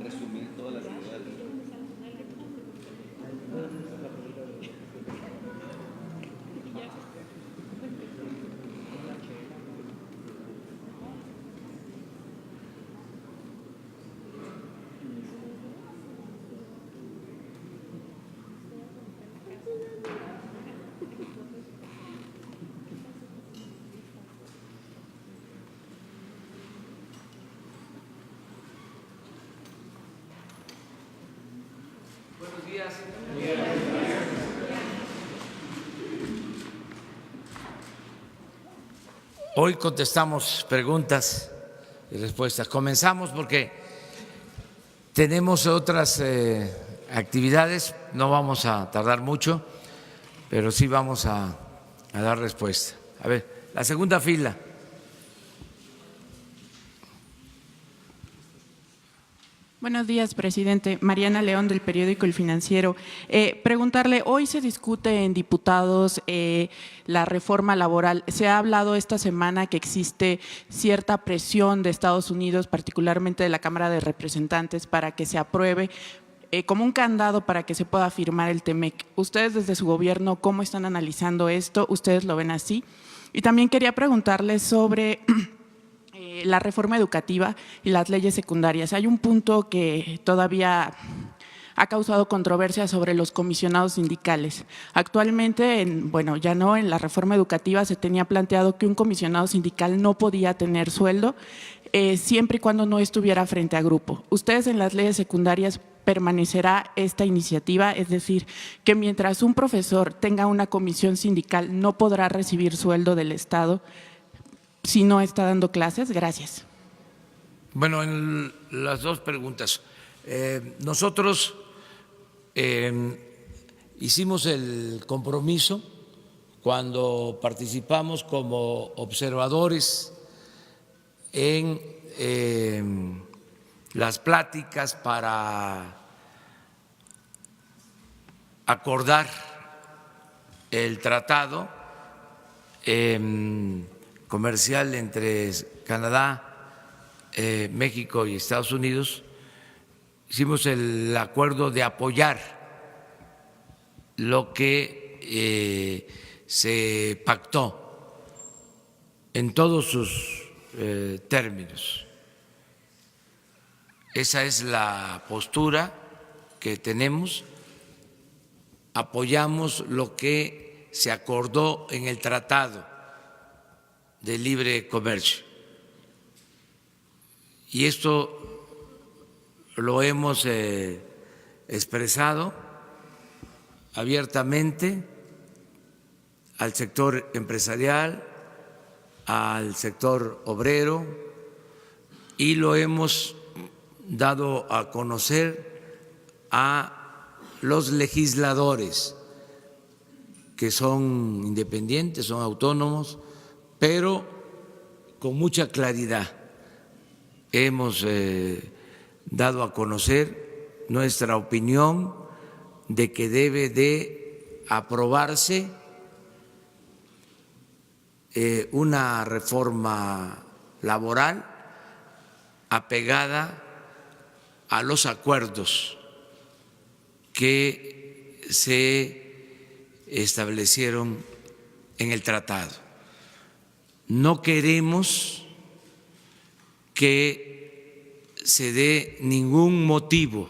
resumir todas las ideas. Buenos días. Hoy contestamos preguntas y respuestas. Comenzamos porque tenemos otras actividades, no vamos a tardar mucho, pero sí vamos a dar respuesta. A ver, la segunda fila. Buenos días, presidente. Mariana León, del periódico El Financiero. Preguntarle, hoy se discute en diputados la reforma laboral. Se ha hablado esta semana que existe cierta presión de Estados Unidos, particularmente de la Cámara de Representantes, para que se apruebe como un candado para que se pueda firmar el TEMEC. Ustedes desde su gobierno, ¿cómo están analizando esto? ¿Ustedes lo ven así? Y también quería preguntarle sobre la reforma educativa y las leyes secundarias. Hay un punto que todavía ha causado controversia sobre los comisionados sindicales. Actualmente, ya no, en la reforma educativa se tenía planteado que un comisionado sindical no podía tener sueldo siempre y cuando no estuviera frente a grupo. ¿Ustedes en las leyes secundarias permanecerá esta iniciativa? Es decir, que mientras un profesor tenga una comisión sindical no podrá recibir sueldo del Estado si no está dando clases. Gracias. Bueno, en las dos preguntas. Nosotros hicimos el compromiso cuando participamos como observadores en las pláticas para acordar el tratado comercial entre Canadá, México y Estados Unidos. Hicimos el acuerdo de apoyar lo que se pactó en todos sus términos. Esa es la postura que tenemos. Apoyamos lo que se acordó en el Tratado de Libre Comercio. Y esto lo hemos expresado abiertamente al sector empresarial, al sector obrero, y lo hemos dado a conocer a los legisladores que son independientes, son autónomos, pero con mucha claridad hemos dado a conocer nuestra opinión de que debe de aprobarse una reforma laboral apegada a los acuerdos que se establecieron en el tratado. No queremos que se dé ningún motivo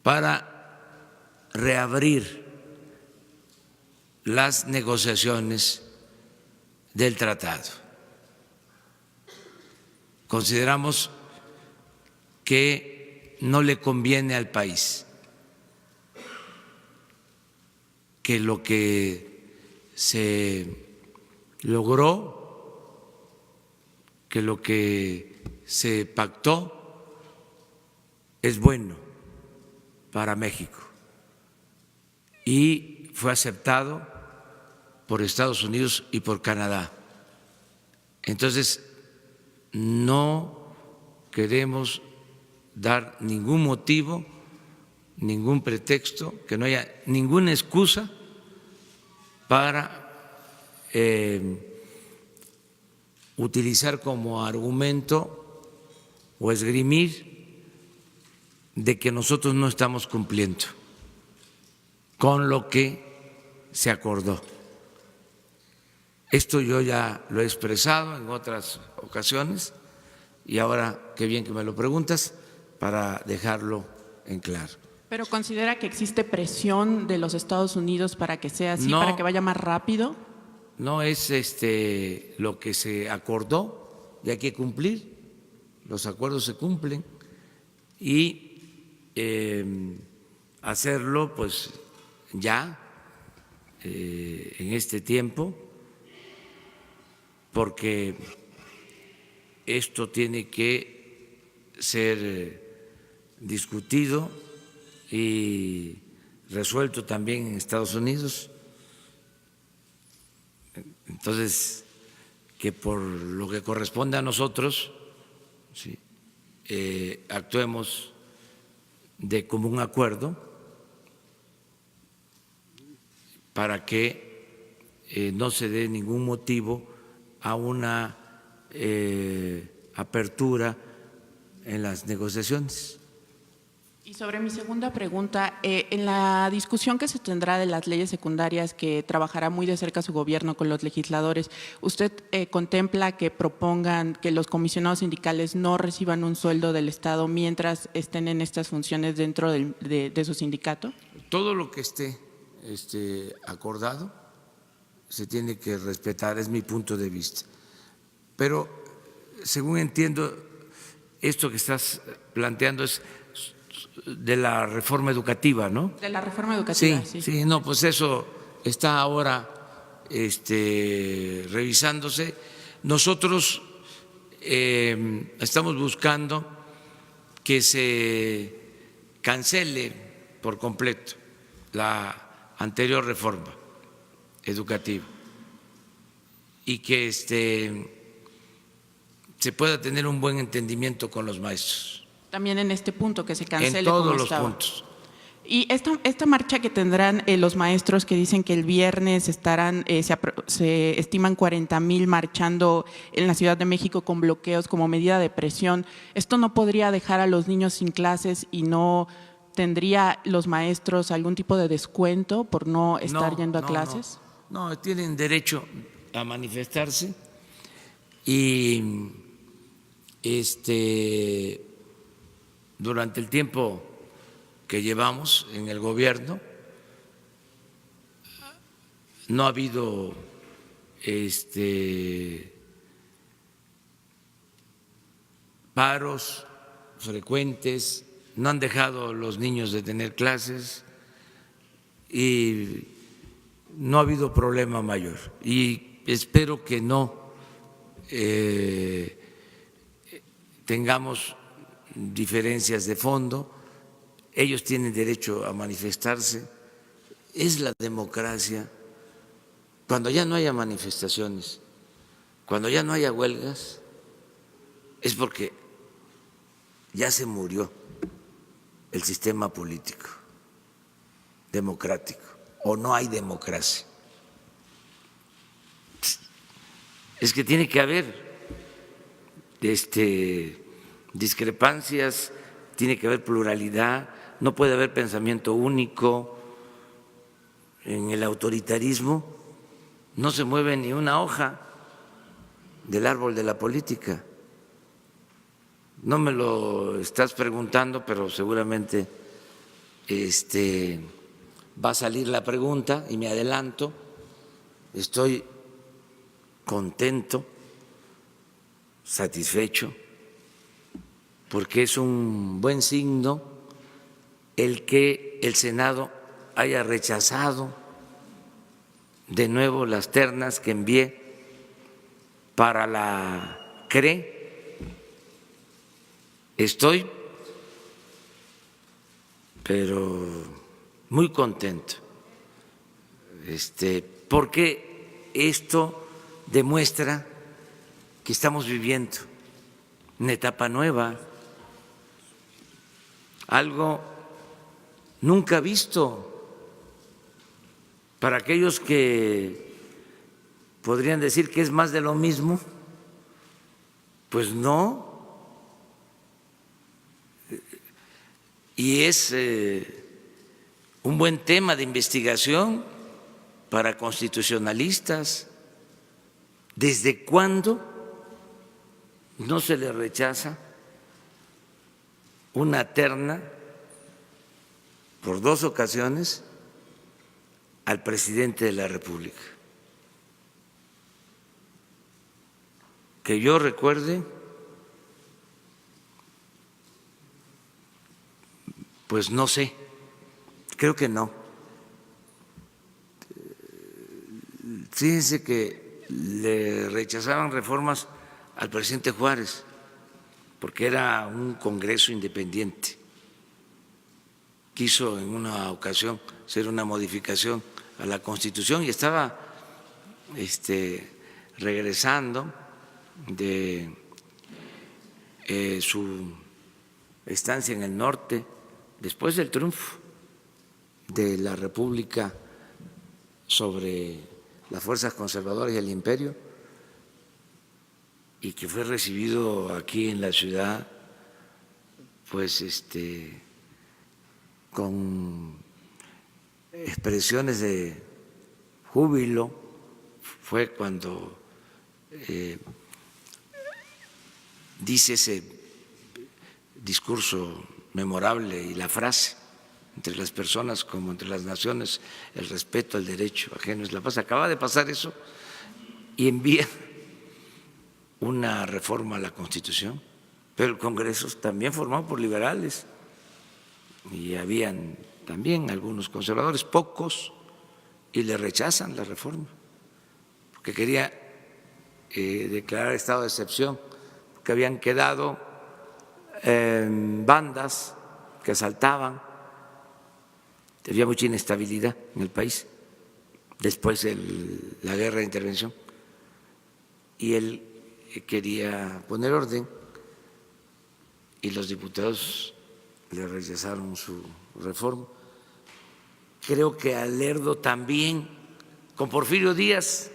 para reabrir las negociaciones del tratado. Consideramos que no le conviene al país, que lo que se logró, que lo que se pactó es bueno para México y fue aceptado por Estados Unidos y por Canadá. Entonces, no queremos dar ningún motivo, ningún pretexto, que no haya ninguna excusa para utilizar como argumento o esgrimir de que nosotros no estamos cumpliendo con lo que se acordó. Esto yo ya lo he expresado en otras ocasiones y ahora qué bien que me lo preguntas para dejarlo en claro. ¿Pero considera que existe presión de los Estados Unidos para que sea así, No, para que vaya más rápido? no es lo que se acordó y hay que cumplir. Los acuerdos se cumplen y hacerlo pues ya en este tiempo, porque esto tiene que ser discutido y resuelto también en Estados Unidos. Entonces, que por lo que corresponde a nosotros, ¿sí?, actuemos de común acuerdo para que no se dé ningún motivo a una apertura en las negociaciones. Y sobre mi segunda pregunta, en la discusión que se tendrá de las leyes secundarias que trabajará muy de cerca su gobierno con los legisladores, ¿usted contempla que propongan que los comisionados sindicales no reciban un sueldo del Estado mientras estén en estas funciones dentro de su sindicato? Todo lo que esté acordado se tiene que respetar, es mi punto de vista. Pero según entiendo, esto que estás planteando es de la reforma educativa, ¿no? De la reforma educativa, sí. Sí, no, pues eso está ahora revisándose. Nosotros estamos buscando que se cancele por completo la anterior reforma educativa y que se pueda tener un buen entendimiento con los maestros. También en este punto, que se cancele. En todos como los estaba. puntos. Y esta marcha que tendrán los maestros, que dicen que el viernes estarán, se estiman 40,000 marchando en la Ciudad de México con bloqueos como medida de presión, ¿esto no podría dejar a los niños sin clases y no tendría los maestros algún tipo de descuento por no estar yendo a clases? No, tienen derecho a manifestarse y durante el tiempo que llevamos en el gobierno no ha habido paros frecuentes, no han dejado los niños de tener clases y no ha habido problema mayor. Y espero que no tengamos diferencias de fondo. Ellos tienen derecho a manifestarse. Es la democracia. Cuando ya no haya manifestaciones, cuando ya no haya huelgas, es porque ya se murió el sistema político democrático o no hay democracia. Es que tiene que haber discrepancias, tiene que haber pluralidad, no puede haber pensamiento único. En el autoritarismo no se mueve ni una hoja del árbol de la política. No me lo estás preguntando, pero seguramente va a salir la pregunta y me adelanto. Estoy contento, satisfecho, porque es un buen signo el que el Senado haya rechazado de nuevo las ternas que envié para la CRE. Estoy, pero muy contento, porque esto demuestra que estamos viviendo una etapa nueva, algo nunca visto. Para aquellos que podrían decir que es más de lo mismo, pues no. y es un buen tema de investigación para constitucionalistas. ¿Desde cuándo no se le rechaza una terna por 2 ocasiones al presidente de la República? Que yo recuerde, pues no sé, creo que no. Fíjense que le rechazaban reformas al presidente Juárez porque era un Congreso independiente. Quiso en una ocasión hacer una modificación a la Constitución y estaba regresando de su estancia en el norte después del triunfo de la República sobre las fuerzas conservadoras y el imperio, y que fue recibido aquí en la ciudad pues con expresiones de júbilo. Fue cuando dice ese discurso memorable y la frase: entre las personas como entre las naciones, el respeto al derecho ajeno es la paz. Acaba de pasar eso y envía una reforma a la Constitución, pero el Congreso también formado por liberales y habían también algunos conservadores, pocos, y le rechazan la reforma porque quería declarar estado de excepción, porque habían quedado bandas que asaltaban, había mucha inestabilidad en el país después de la guerra de intervención, y él quería poner orden y los diputados le rechazaron su reforma. Creo que a Lerdo también, con Porfirio Díaz,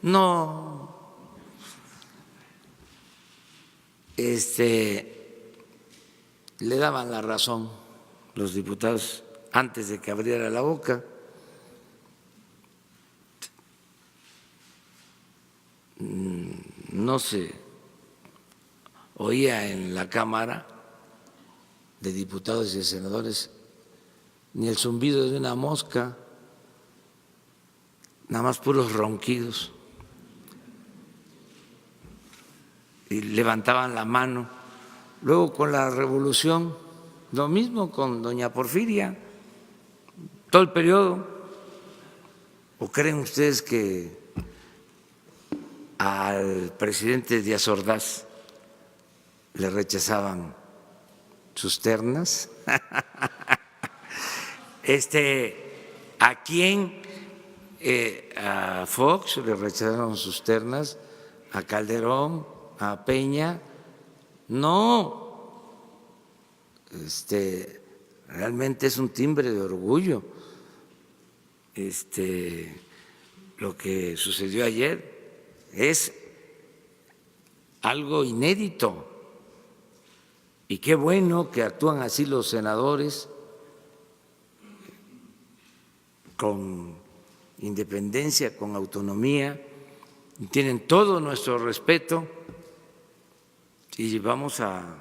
no le daban la razón los diputados antes de que abriera la boca. No se oía en la Cámara de Diputados y de Senadores ni el zumbido de una mosca, nada más puros ronquidos, y levantaban la mano. Luego con la revolución, lo mismo con doña Porfiria, todo el periodo. ¿O creen ustedes que al presidente Díaz Ordaz le rechazaban sus ternas? ¿A quién? A Fox le rechazaron sus ternas, a Calderón, a Peña. No, realmente es un timbre de orgullo lo que sucedió ayer. Es algo inédito y qué bueno que actúan así los senadores, con independencia, con autonomía, y tienen todo nuestro respeto, y vamos a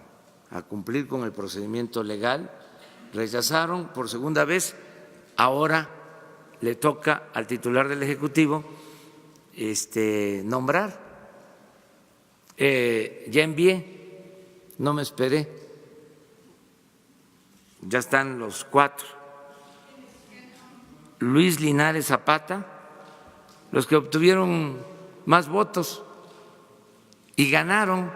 cumplir con el procedimiento legal. Rechazaron por segunda vez, ahora le toca al titular del Ejecutivo nombrar. Ya envié, no me esperé, ya están los 4. Luis Linares Zapata, los que obtuvieron más votos y ganaron,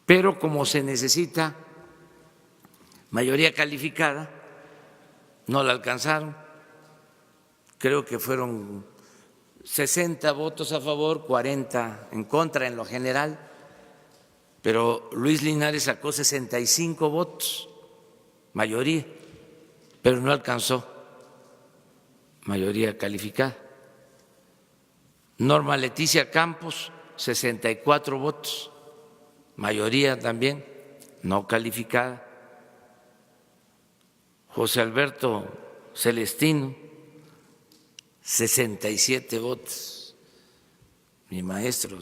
pero como se necesita mayoría calificada, no la alcanzaron. Creo que fueron 60 votos a favor, 40 en contra en lo general, pero Luis Linares sacó 65 votos, mayoría, pero no alcanzó mayoría calificada. Norma Leticia Campos, 64 votos, mayoría también no calificada. José Alberto Celestino, 67 votos. Mi maestro,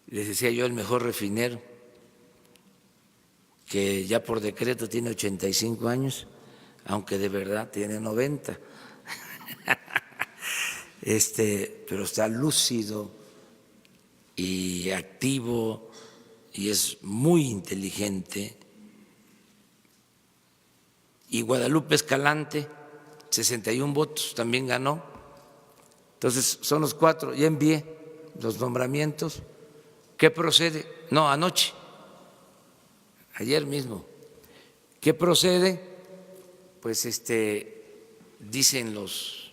les decía yo, el mejor refinero, que ya por decreto tiene 85 años, aunque de verdad tiene 90. Pero está lúcido y activo y es muy inteligente. Y Guadalupe Escalante, 61 votos, también ganó. Entonces, son los 4. Ya envié los nombramientos. ¿Qué procede? No, anoche, ayer mismo. ¿Qué procede? Pues dicen los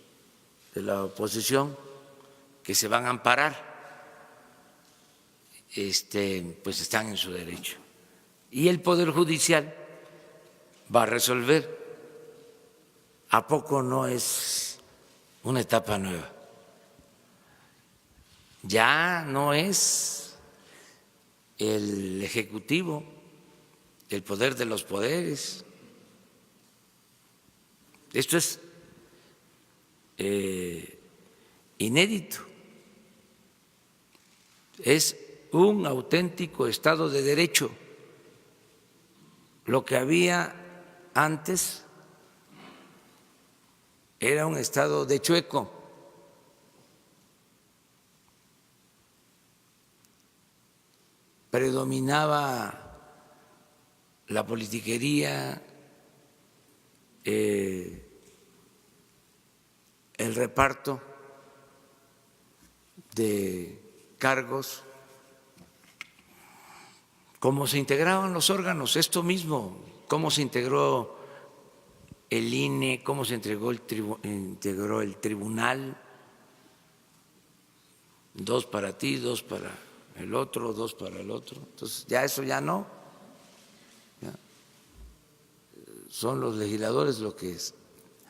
de la oposición que se van a amparar. Pues están en su derecho. Y el Poder Judicial va a resolver. ¿A poco no es una etapa nueva? Ya no es el Ejecutivo el poder de los poderes. Esto es inédito. Es un auténtico Estado de Derecho. Lo que había antes era un Estado de chueco. Predominaba la politiquería, el reparto de cargos, cómo se integraban los órganos, esto mismo, cómo se integró el INE, cómo se integró el tribunal, 2 para ti, 2 para el otro, 2 para el otro. Entonces, ya eso ya no. Ya. Son los legisladores los que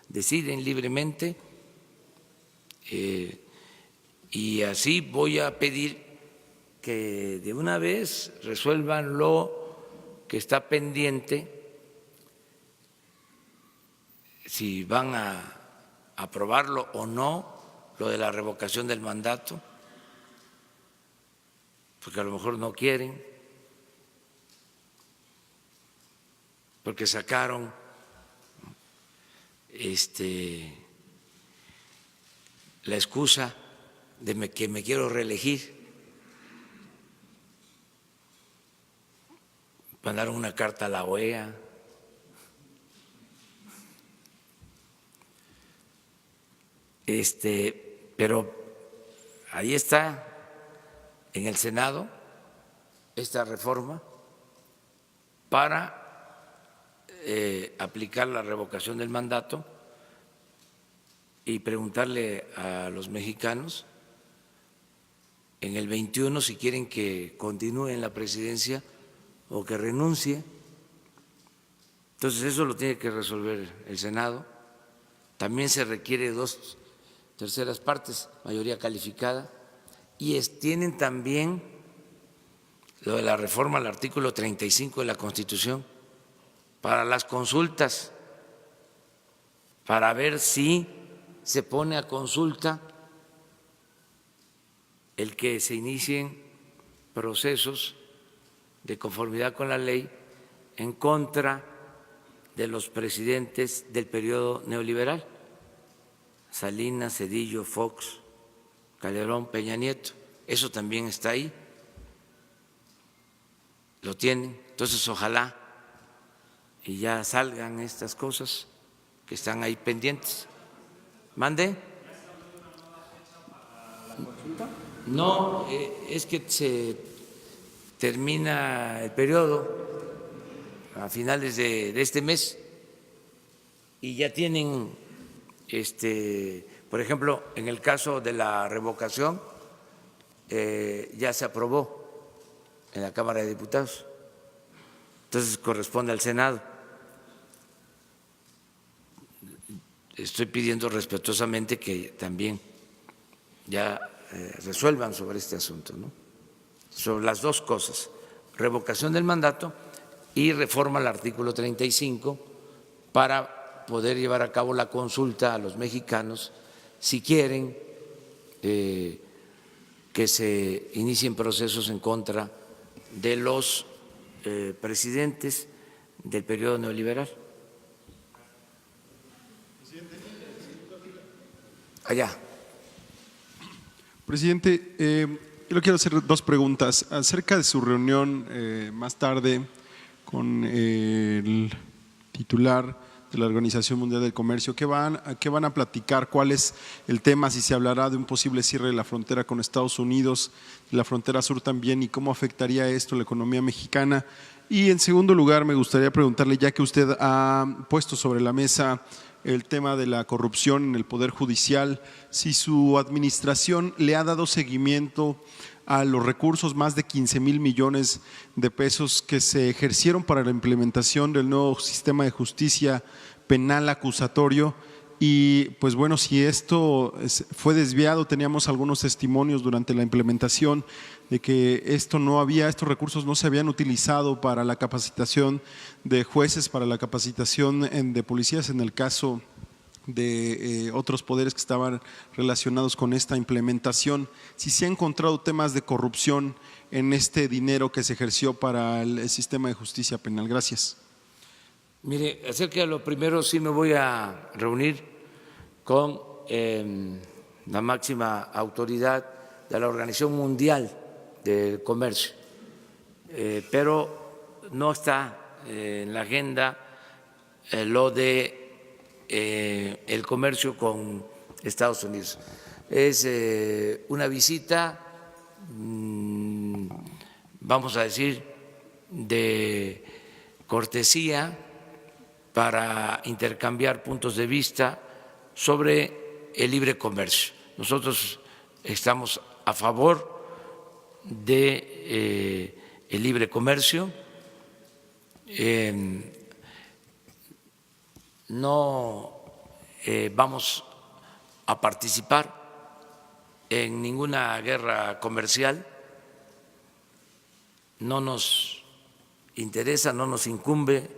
deciden libremente y así voy a pedir que de una vez resuelvan lo que está pendiente, si van a aprobarlo o no, lo de la revocación del mandato, porque a lo mejor no quieren, porque sacaron la excusa de que me quiero reelegir. Mandaron una carta a la OEA. Pero ahí está en el Senado esta reforma para aplicar la revocación del mandato y preguntarle a los mexicanos en el 21 si quieren que continúe en la presidencia o que renuncie. Entonces eso lo tiene que resolver el Senado. También se requiere 2/3 partes, mayoría calificada, y tienen también lo de la reforma al artículo 35 de la Constitución para las consultas, para ver si se pone a consulta el que se inicien procesos de conformidad con la ley en contra de los presidentes del periodo neoliberal, Salinas, Zedillo, Fox, Calderón, Peña Nieto. Eso también está ahí, lo tienen. Entonces, ojalá y ya salgan estas cosas que están ahí pendientes. ¿Mande? No, es que se termina el periodo a finales de este mes y ya tienen, por ejemplo, en el caso de la revocación, ya se aprobó en la Cámara de Diputados, entonces corresponde al Senado. Estoy pidiendo respetuosamente que también ya resuelvan sobre este asunto, ¿no? Sobre las dos cosas, revocación del mandato y reforma al artículo 35 para poder llevar a cabo la consulta a los mexicanos si quieren que se inicien procesos en contra de los presidentes del periodo neoliberal. Allá. Presidente, yo le quiero hacer dos preguntas acerca de su reunión más tarde con el titular de la Organización Mundial del Comercio. ¿Qué van a platicar? ¿Cuál es el tema? Si se hablará de un posible cierre de la frontera con Estados Unidos, de la frontera sur también, y cómo afectaría esto a la economía mexicana. Y en segundo lugar, me gustaría preguntarle, ya que usted ha puesto sobre la mesa el tema de la corrupción en el Poder Judicial, si su administración le ha dado seguimiento a los recursos, más de 15,000 millones de pesos que se ejercieron para la implementación del nuevo sistema de justicia penal acusatorio. Y pues bueno, si esto fue desviado, teníamos algunos testimonios durante la implementación de que estos recursos no se habían utilizado para la capacitación de jueces, para la capacitación de policías en el caso de otros poderes que estaban relacionados con esta implementación. Si se han encontrado temas de corrupción en este dinero que se ejerció para el sistema de justicia penal. Gracias. Mire, acerca de lo primero, sí me voy a reunir con la máxima autoridad de la Organización Mundial del Comercio, pero no está en la agenda lo de el comercio con Estados Unidos. Es una visita, vamos a decir, de cortesía para intercambiar puntos de vista sobre el libre comercio. Nosotros estamos a favor de el libre comercio. No vamos a participar en ninguna guerra comercial. No nos interesa, no nos incumbe,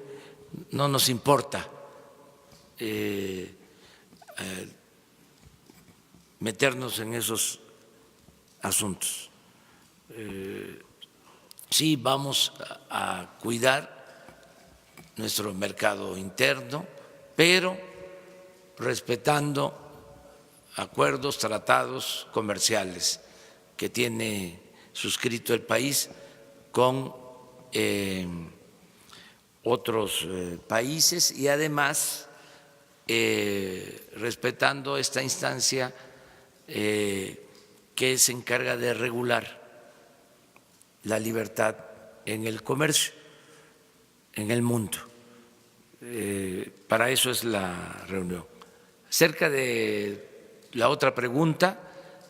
no nos importa meternos en esos asuntos. Sí vamos a cuidar nuestro mercado interno, pero respetando acuerdos, tratados comerciales que tiene suscrito el país con otros países, y además respetando esta instancia que se encarga de regular la libertad en el comercio en el mundo. Para eso es la reunión. Acerca de la otra pregunta,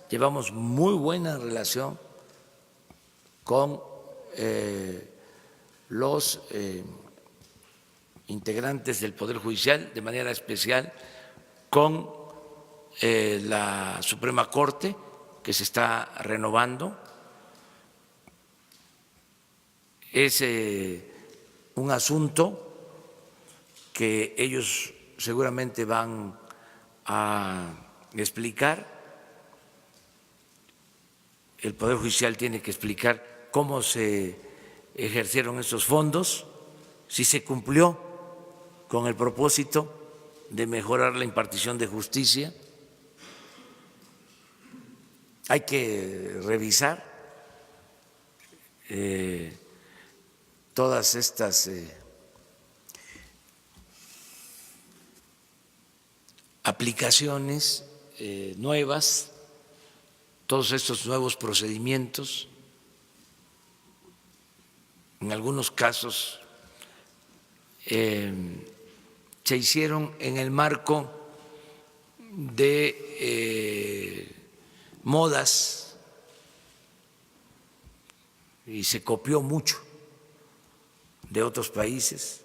llevamos muy buena relación con los integrantes del Poder Judicial, de manera especial con la Suprema Corte, que se está renovando. Es un asunto que ellos seguramente van a explicar. El Poder Judicial tiene que explicar cómo se ejercieron estos fondos, si se cumplió con el propósito de mejorar la impartición de justicia. Hay que revisar todas estas aplicaciones nuevas, todos estos nuevos procedimientos. En algunos casos se hicieron en el marco de modas y se copió mucho de otros países.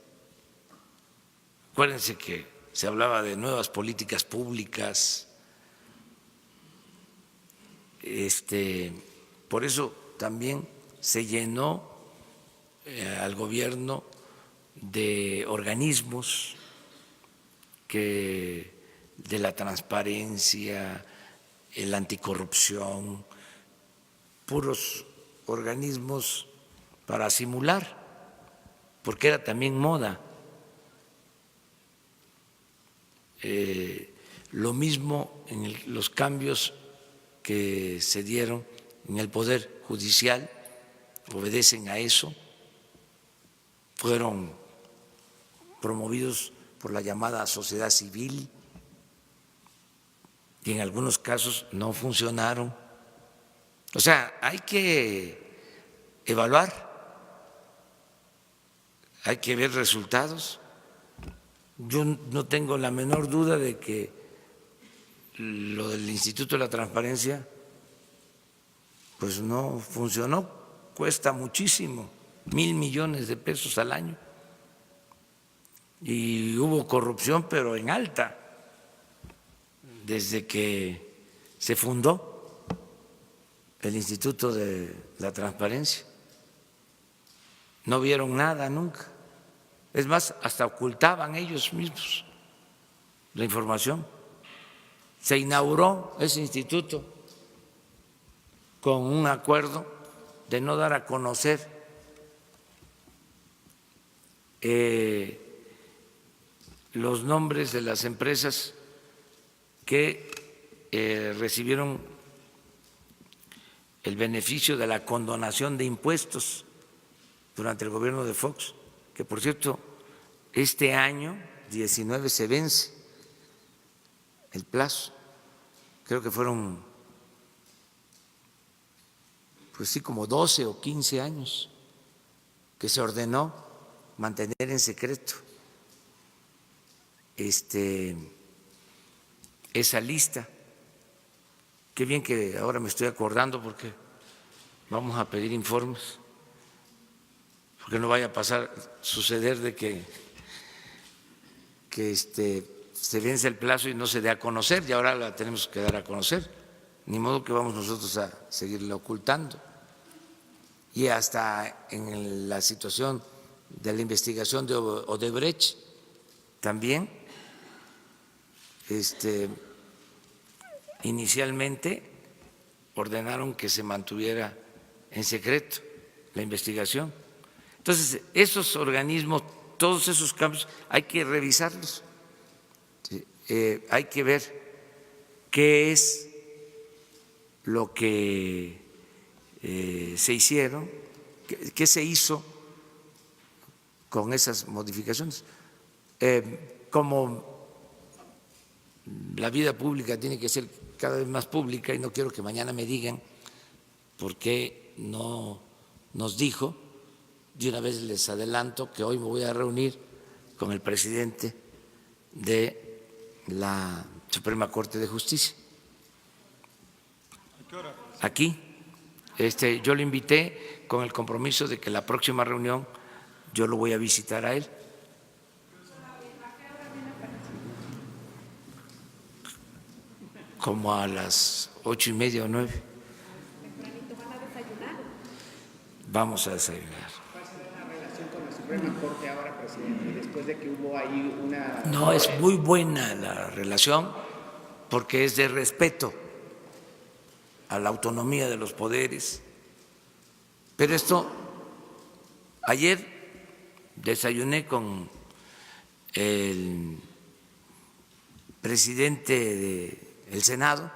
Acuérdense que se hablaba de nuevas políticas públicas. Por eso también se llenó al gobierno de organismos que de la transparencia, el anticorrupción, puros organismos para simular, porque era también moda. Lo mismo en los cambios que se dieron en el Poder Judicial, obedecen a eso, fueron promovidos por la llamada sociedad civil y en algunos casos no funcionaron. O sea, hay que evaluar, hay que ver resultados. Yo no tengo la menor duda de que lo del Instituto de la Transparencia pues no funcionó, cuesta muchísimo, 1,000 millones de pesos al año. Y hubo corrupción, pero en alta, desde que se fundó el Instituto de la Transparencia. No vieron nada nunca. Es más, hasta ocultaban ellos mismos la información. Se inauguró ese instituto con un acuerdo de no dar a conocer los nombres de las empresas que recibieron el beneficio de la condonación de impuestos durante el gobierno de Fox, que por cierto, este año 19 se vence el plazo. Creo que fueron, pues sí, como 12 o 15 años que se ordenó mantener en secreto esa lista. Qué bien que ahora me estoy acordando porque vamos a pedir informes, porque no vaya a suceder de que se vence el plazo y no se dé a conocer, y ahora la tenemos que dar a conocer. Ni modo que vamos nosotros a seguirla ocultando. Y hasta en la situación de la investigación de Odebrecht también, inicialmente ordenaron que se mantuviera en secreto la investigación. Entonces, esos organismos, todos esos cambios, hay que revisarlos. Hay que ver qué es lo que se hicieron, qué se hizo con esas modificaciones. Como la vida pública tiene que ser cada vez más pública, y no quiero que mañana me digan por qué no nos dijo, de una vez les adelanto que hoy me voy a reunir con el presidente de la Suprema Corte de Justicia. Aquí, yo lo invité con el compromiso de que la próxima reunión yo lo voy a visitar a él. Como a las 8:30 o 9. Vamos a desayunar. ¿Cuál será la relación con la Suprema Corte ahora, presidente, después de que hubo ahí una... No, es muy buena la relación porque es de respeto a la autonomía de los poderes. Pero ayer desayuné con el presidente del Senado,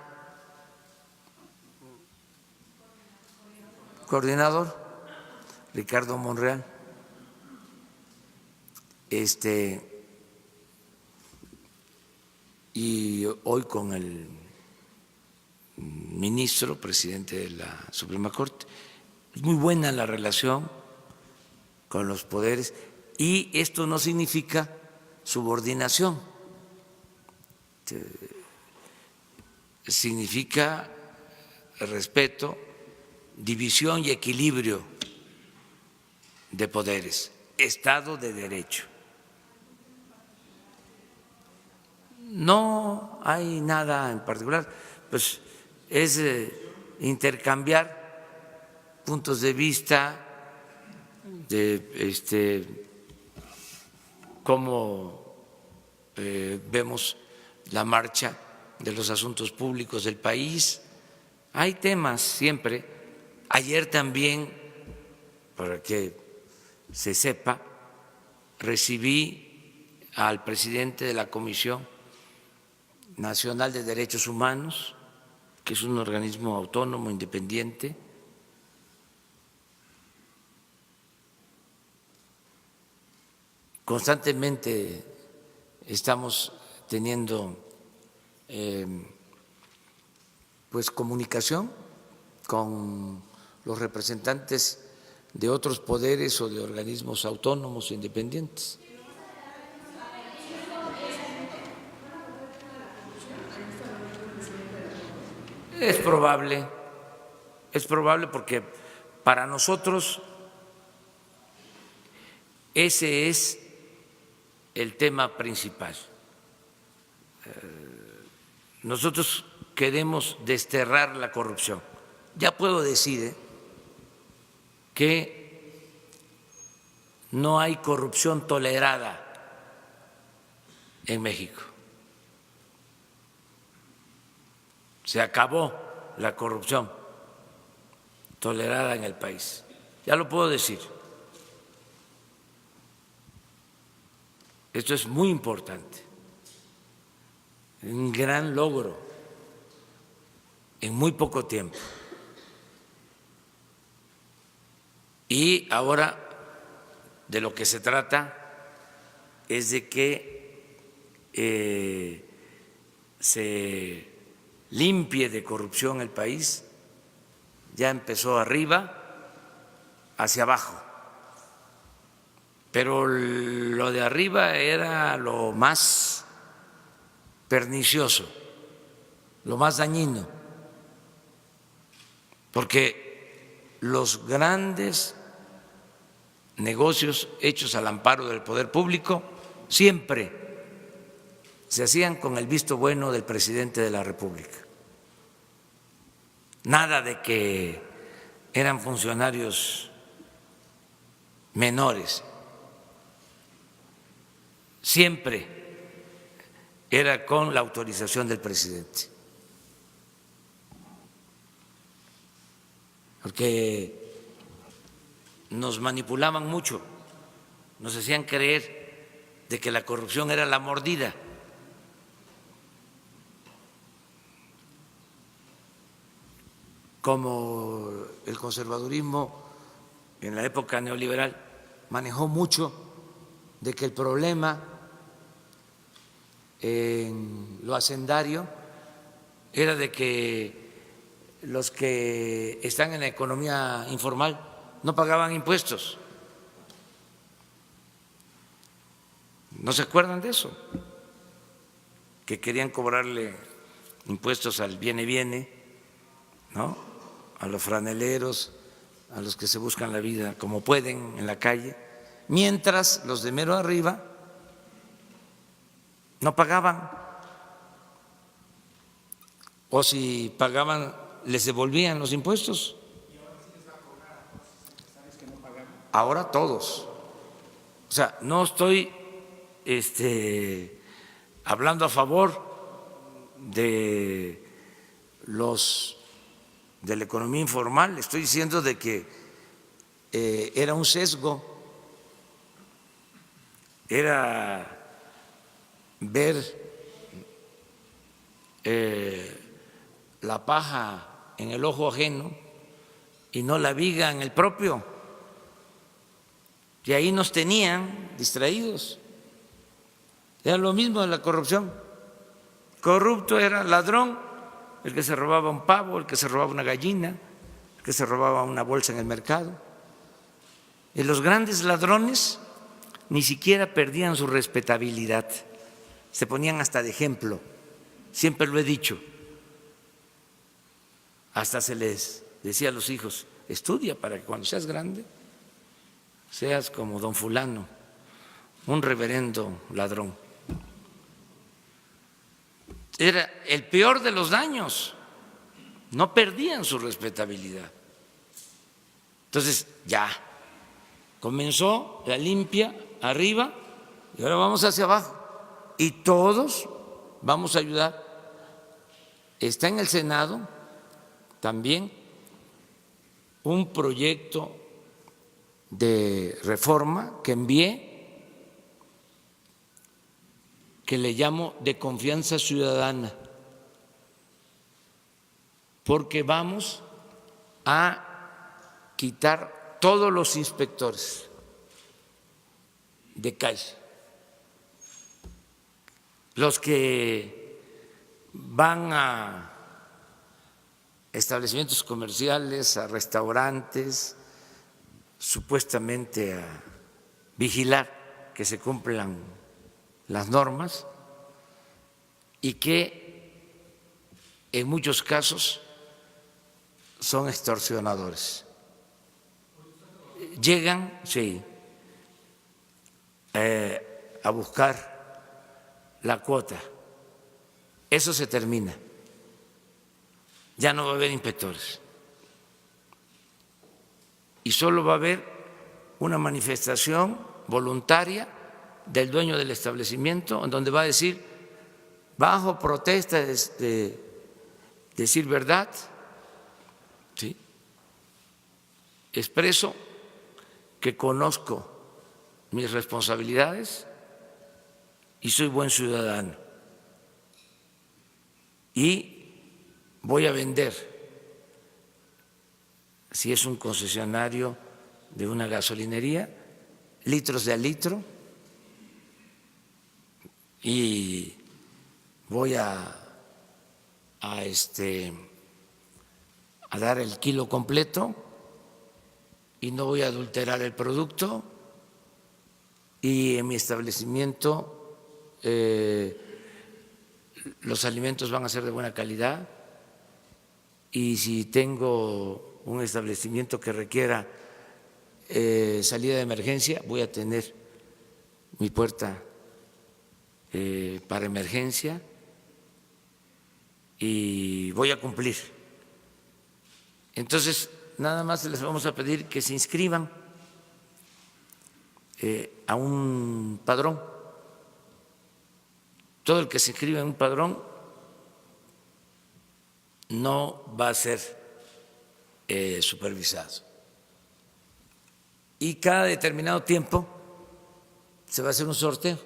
coordinador Ricardo Monreal, y hoy con el ministro, presidente de la Suprema Corte. Es muy buena la relación con los poderes y esto no significa subordinación, significa respeto, división y equilibrio de poderes, Estado de Derecho. No hay nada en particular, pues es intercambiar puntos de vista de cómo vemos la marcha de los asuntos públicos del país. Hay temas siempre. Ayer también, para que se sepa, recibí al presidente de la Comisión Nacional de Derechos Humanos, que es un organismo autónomo, independiente. Constantemente estamos teniendo pues comunicación con los representantes de otros poderes o de organismos autónomos e independientes. Es probable porque para nosotros ese es el tema principal. Nosotros queremos desterrar la corrupción. Ya puedo decir que no hay corrupción tolerada en México. Se acabó la corrupción tolerada en el país. Ya lo puedo decir. Esto es muy importante, un gran logro en muy poco tiempo. Y ahora de lo que se trata es de que se limpie de corrupción el país. Ya empezó arriba, hacia abajo. Pero lo de arriba era lo más pernicioso, lo más dañino, porque los grandes negocios hechos al amparo del poder público siempre se hacían con el visto bueno del presidente de la República. Nada de que eran funcionarios menores. Siempre era con la autorización del presidente, porque nos manipulaban mucho, nos hacían creer de que la corrupción era la mordida. Como el conservadurismo en la época neoliberal manejó mucho de que el problema en lo hacendario era de que los que están en la economía informal no pagaban impuestos. ¿No se acuerdan de eso? Que querían cobrarle impuestos al viene, ¿no? A los franeleros, a los que se buscan la vida como pueden en la calle, mientras los de mero arriba no pagaban, o si pagaban les devolvían los impuestos. Ahora todos. O sea, no estoy hablando a favor de los de la economía informal, estoy diciendo de que era un sesgo, era ver la paja en el ojo ajeno y no la viga en el propio. Y ahí nos tenían distraídos. Era lo mismo de la corrupción. Corrupto era ladrón, el que se robaba un pavo, el que se robaba una gallina, el que se robaba una bolsa en el mercado. Y los grandes ladrones ni siquiera perdían su respetabilidad, se ponían hasta de ejemplo, siempre lo he dicho. Hasta se les decía a los hijos, estudia para que cuando seas grande seas como don fulano, un reverendo ladrón. Era el peor de los daños, no perdían su respetabilidad. Entonces ya comenzó la limpia arriba y ahora vamos hacia abajo. y todos vamos a ayudar. Está en el Senado también un proyecto de reforma que envié, que le llamo de confianza ciudadana, porque vamos a quitar todos los inspectores de calle, los que van a establecimientos comerciales, a restaurantes, supuestamente a vigilar que se cumplan las normas y que en muchos casos son extorsionadores. Llegan, sí, a buscar la cuota. Eso se termina. Ya no va a haber inspectores. Y solo va a haber una manifestación voluntaria del dueño del establecimiento en donde va a decir, bajo protesta de decir verdad, ¿sí?, expreso que conozco mis responsabilidades y soy buen ciudadano y voy a vender, si es un concesionario de una gasolinería, litros de a litro y voy a dar el kilo completo y no voy a adulterar el producto y en mi establecimiento los alimentos van a ser de buena calidad y si tengo un establecimiento que requiera salida de emergencia, voy a tener mi puerta para emergencia y voy a cumplir. Entonces, nada más les vamos a pedir que se inscriban a un padrón. Todo el que se inscriba en un padrón no va a ser supervisado. Y cada determinado tiempo se va a hacer un sorteo.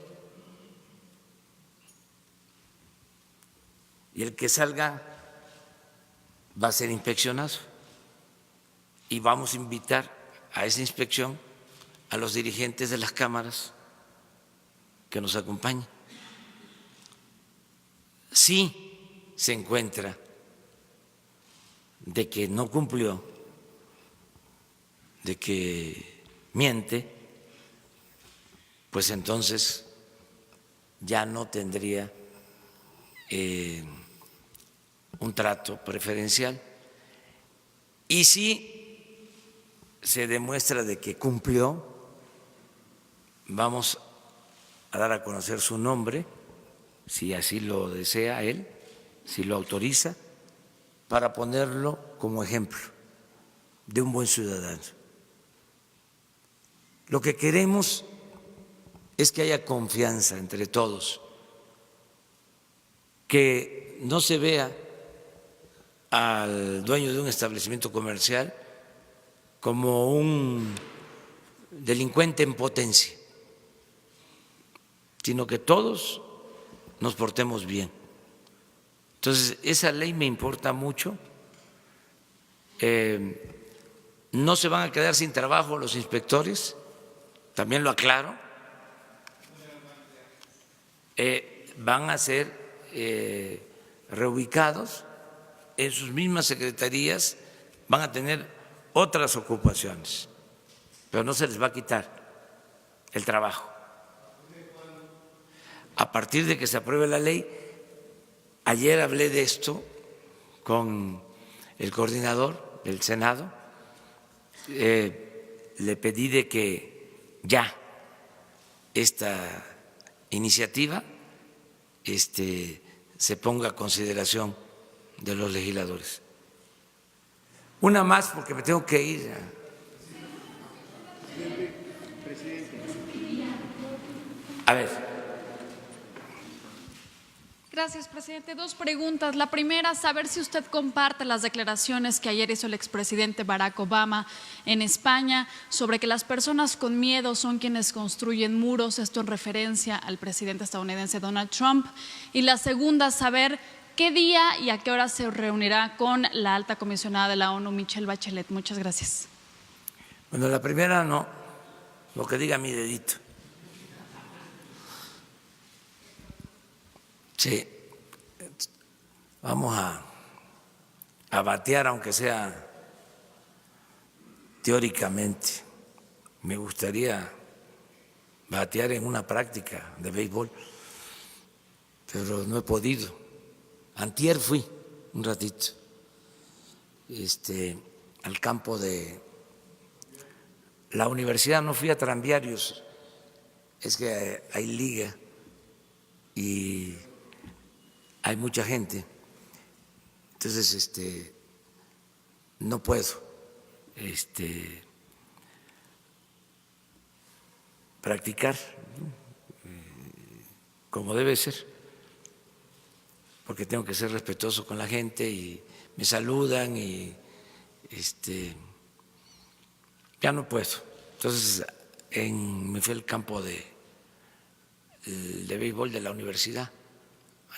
Y el que salga va a ser inspeccionado. Y vamos a invitar a esa inspección a los dirigentes de las cámaras que nos acompañen. Si se encuentra de que no cumplió, de que miente, pues entonces ya no tendría un trato preferencial. Y si se demuestra de que cumplió, vamos a dar a conocer su nombre, si así lo desea él, si lo autoriza, para ponerlo como ejemplo de un buen ciudadano. Lo que queremos es que haya confianza entre todos, que no se vea al dueño de un establecimiento comercial como un delincuente en potencia, sino que todos nos portemos bien. Entonces, esa ley me importa mucho. No se van a quedar sin trabajo los inspectores, también lo aclaro. Van a ser reubicados en sus mismas secretarías, van a tener otras ocupaciones, pero no se les va a quitar el trabajo. A partir de que se apruebe la ley, ayer hablé de esto con el coordinador del Senado, le pedí de que ya esta iniciativa se ponga a consideración de los legisladores. Una más porque me tengo que ir. A ver, Gracias, presidente. Dos preguntas. La primera, saber si usted comparte las declaraciones que ayer hizo el expresidente Barack Obama en España sobre que las personas con miedo son quienes construyen muros, esto en referencia al presidente estadounidense Donald Trump. Y la segunda, saber qué día y a qué hora se reunirá con la alta comisionada de la ONU, Michelle Bachelet. Muchas gracias. Bueno, la primera no, lo que diga mi dedito. Sí, vamos a batear, aunque sea teóricamente. Me gustaría batear en una práctica de béisbol, pero no he podido. Antier fui un ratito al campo de la universidad, no fui a tranviarios, es que hay liga y hay mucha gente, entonces no puedo practicar como debe ser, porque tengo que ser respetuoso con la gente y me saludan y ya no puedo. Entonces me fui al campo de béisbol de la universidad,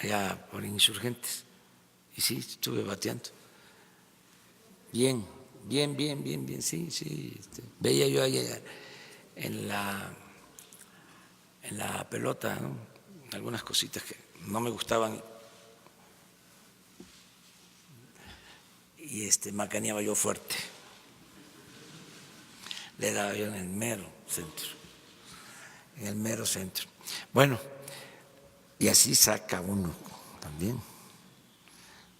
allá por Insurgentes, y sí, estuve bateando. Bien, sí. Veía yo ahí en la pelota, ¿no?, algunas cositas que no me gustaban y macaneaba yo fuerte. Le daba yo en el mero centro. Bueno, y así saca uno también,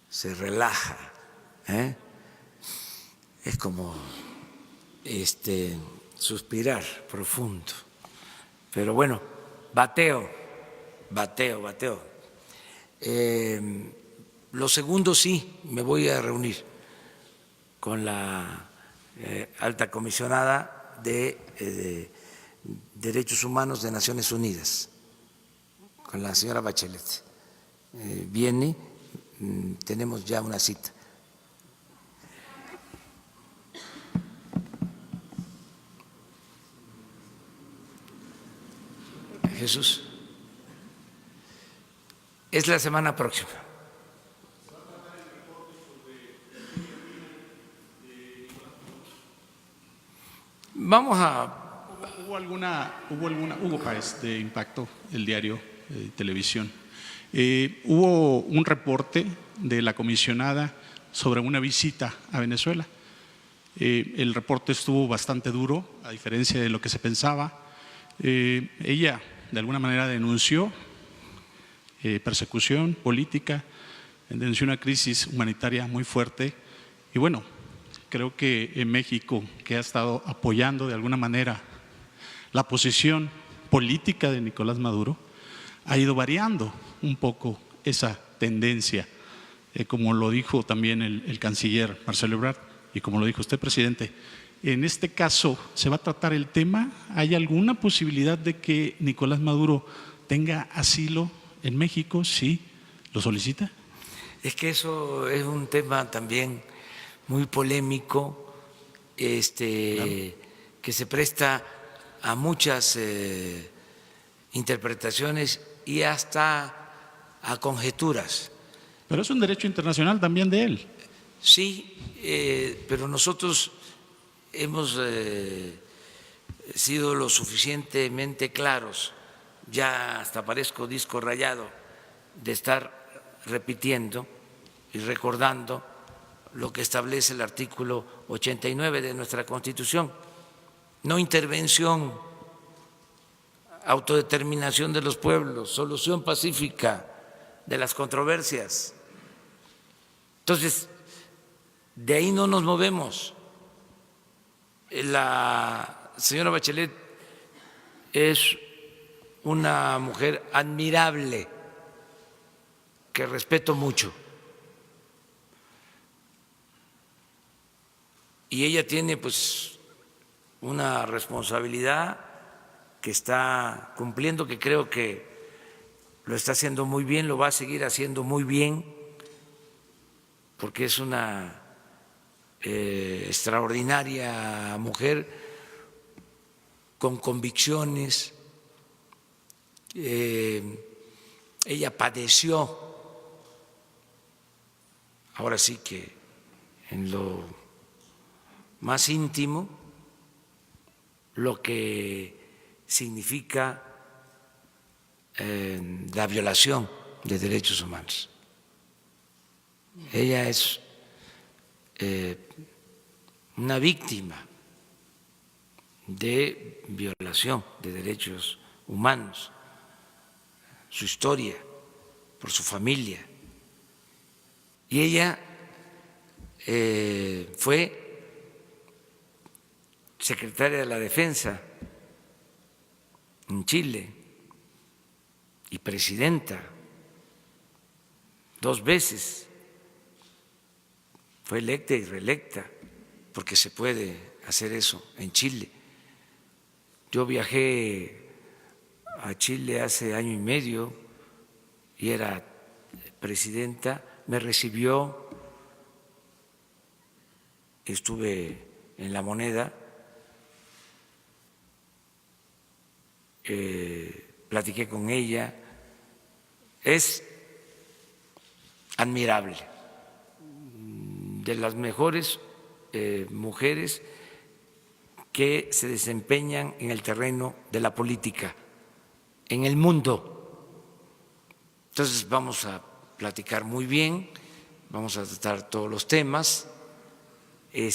se relaja, es como suspirar profundo. Pero bueno, bateo. Lo segundo, sí, me voy a reunir con la alta comisionada de Derechos Humanos de Naciones Unidas, con la señora Bachelet. Viene, tenemos ya una cita. Jesús, es la semana próxima. Vamos a... Hubo Páez de Impacto, el diario de televisión. Hubo un reporte de la comisionada sobre una visita a Venezuela. El reporte estuvo bastante duro, a diferencia de lo que se pensaba. Ella, de alguna manera, denunció persecución política, denunció una crisis humanitaria muy fuerte. Y bueno, creo que en México, que ha estado apoyando de alguna manera la posición política de Nicolás Maduro, ha ido variando un poco esa tendencia, como lo dijo también el canciller Marcelo Ebrard y como lo dijo usted, presidente. En este caso, ¿se va a tratar el tema? ¿Hay alguna posibilidad de que Nicolás Maduro tenga asilo en México? ¿Sí? ¿Lo solicita? Es que eso es un tema también muy polémico, claro, que se presta a muchas interpretaciones y hasta a conjeturas. Pero es un derecho internacional también de él. Sí, pero nosotros hemos sido lo suficientemente claros, ya hasta parezco disco rayado, de estar repitiendo y recordando lo que establece el artículo 89 de nuestra Constitución: no intervención, autodeterminación de los pueblos, solución pacífica de las controversias. Entonces, de ahí no nos movemos. La señora Bachelet es una mujer admirable, que respeto mucho. Y ella tiene pues una responsabilidad que está cumpliendo, que creo que lo está haciendo muy bien, lo va a seguir haciendo muy bien, porque es una extraordinaria mujer con convicciones. Ella padeció, ahora sí que en lo más íntimo, lo que significa la violación de derechos humanos. Ella es una víctima de violación de derechos humanos, su historia, por su familia. Y ella fue secretaria de la Defensa en Chile y presidenta 2 veces. Fue electa y reelecta, porque se puede hacer eso en Chile. Yo viajé a Chile hace año y medio y era presidenta, me recibió, estuve en La Moneda, platiqué con ella, es admirable, de las mejores mujeres que se desempeñan en el terreno de la política en el mundo. Entonces vamos a platicar muy bien, vamos a tratar todos los temas, y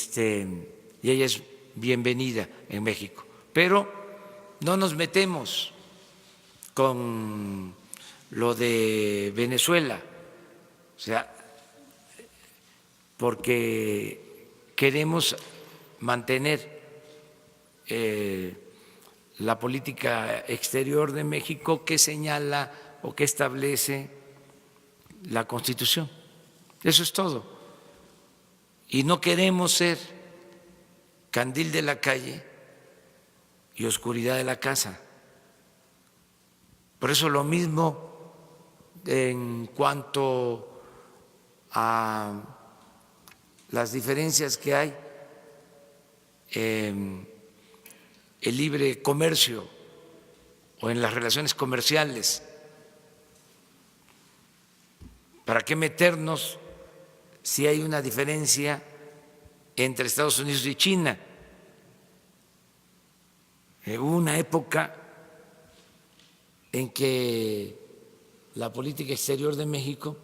ella es bienvenida en México. Pero no nos metemos con lo de Venezuela, o sea, porque queremos mantener la política exterior de México que señala o que establece la Constitución. Eso es todo. Y no queremos ser candil de la calle y oscuridad de la casa. Por eso lo mismo en cuanto a las diferencias que hay en el libre comercio o en las relaciones comerciales. ¿Para qué meternos si hay una diferencia entre Estados Unidos y China? Hubo una época en que la política exterior de México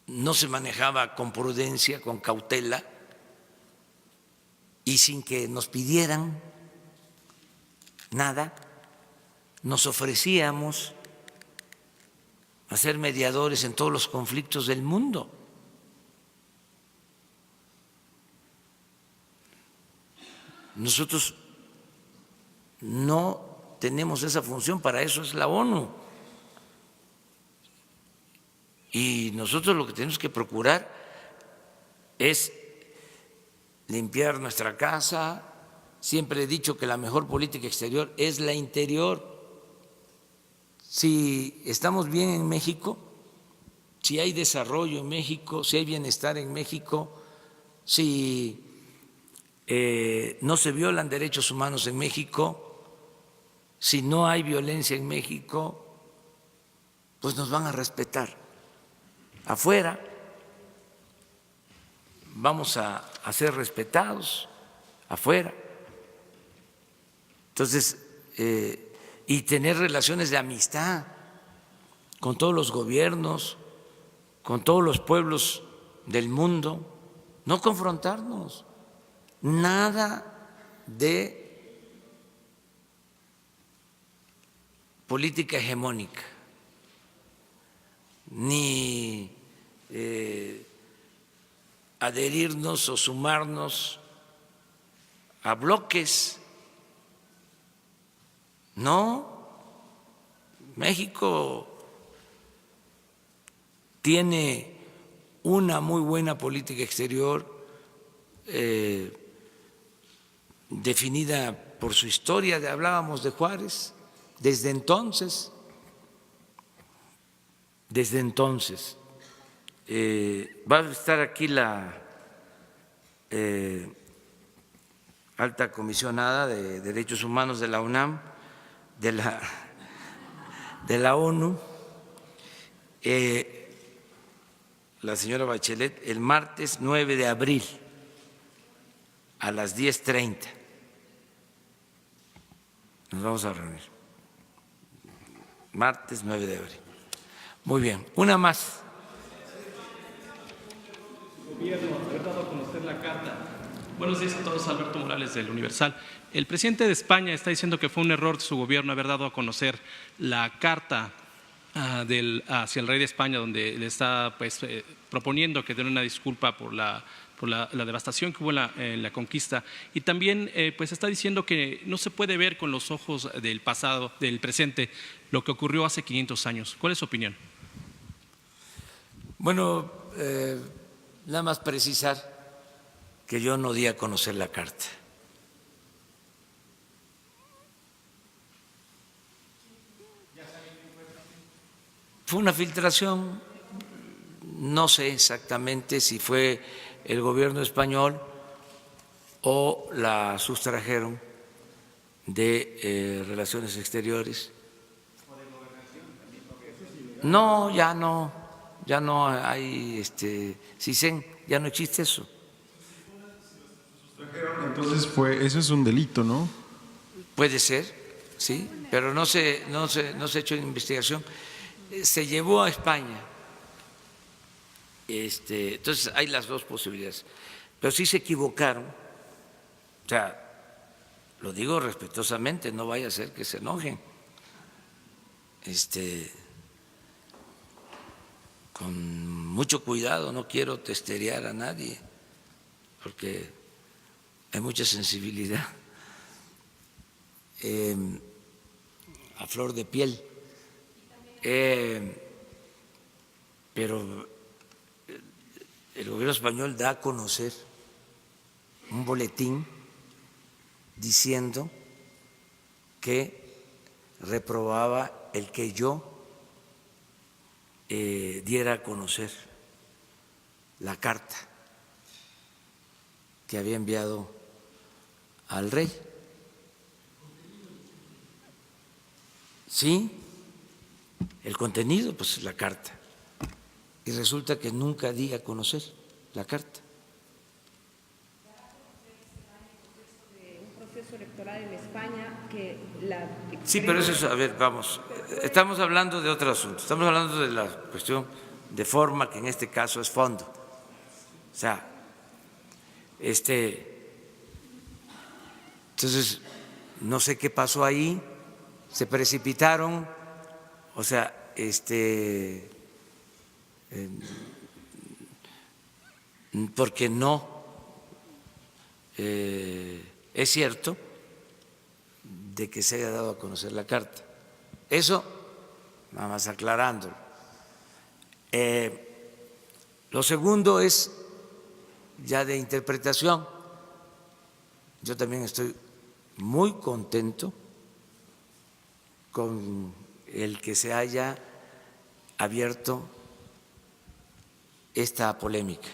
no se manejaba con prudencia, con cautela y sin que nos pidieran nada, nos ofrecíamos a ser mediadores en todos los conflictos del mundo. Nosotros no tenemos esa función, para eso es la ONU. Y nosotros lo que tenemos que procurar es limpiar nuestra casa. Siempre he dicho que la mejor política exterior es la interior. Si estamos bien en México, si hay desarrollo en México, si hay bienestar en México, si no se violan derechos humanos en México, si no hay violencia en México, pues nos van a respetar. Afuera vamos a ser respetados, afuera. Entonces, y tener relaciones de amistad con todos los gobiernos, con todos los pueblos del mundo, no confrontarnos, nada de política hegemónica, ni adherirnos o sumarnos a bloques. No, México tiene una muy buena política exterior definida por su historia. Hablábamos de Juárez, Desde entonces, va a estar aquí la alta comisionada de Derechos Humanos de la UNAM, de la ONU, la señora Bachelet, el martes 9 de abril a las 10:30. Nos vamos a reunir. Martes 9 de abril. Muy bien. Una más. Gobierno, haber dado a conocer la carta. Buenos días a todos, Alberto Morales del Universal. El presidente de España está diciendo que fue un error de su gobierno haber dado a conocer la carta hacia el rey de España, donde le está proponiendo que den una disculpa por la devastación que hubo en la conquista, y también pues está diciendo que no se puede ver con los ojos del pasado, del presente, lo que ocurrió hace 500 años. ¿Cuál es su opinión? Bueno, nada más precisar que yo no di a conocer la carta. Fue una filtración, no sé exactamente si fue el gobierno español o la sustrajeron de Relaciones Exteriores. No, ya no hay CISEN, ya no existe eso. Entonces eso es un delito, ¿no? Puede ser, sí, pero no se ha hecho investigación. Se llevó a España. Entonces hay las dos posibilidades, pero sí se equivocaron. O sea, lo digo respetuosamente, no vaya a ser que se enojen. Con mucho cuidado, no quiero testerear a nadie, porque hay mucha sensibilidad a flor de piel. Pero el gobierno español da a conocer un boletín diciendo que reprobaba el que yo diera a conocer la carta que había enviado al rey. Sí, el contenido, pues la carta. Y resulta que nunca di a conocer la carta. Un proceso electoral en España que la... Sí, pero eso es, a ver, vamos, estamos hablando de otro asunto, estamos hablando de la cuestión de forma, que en este caso es fondo. O sea, entonces, no sé qué pasó ahí, se precipitaron, o sea, porque no es cierto de que se haya dado a conocer la carta. Eso, nada más aclarándolo. Lo segundo es ya de interpretación. Yo también estoy muy contento con el que se haya abierto esta polémica,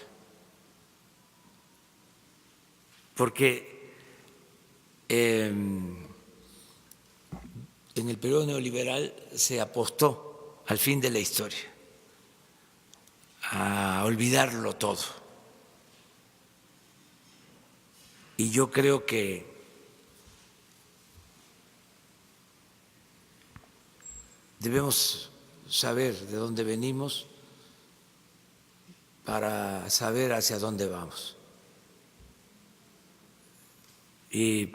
porque en el periodo neoliberal se apostó al fin de la historia, a olvidarlo todo. Y yo creo que debemos saber de dónde venimos para saber hacia dónde vamos. Y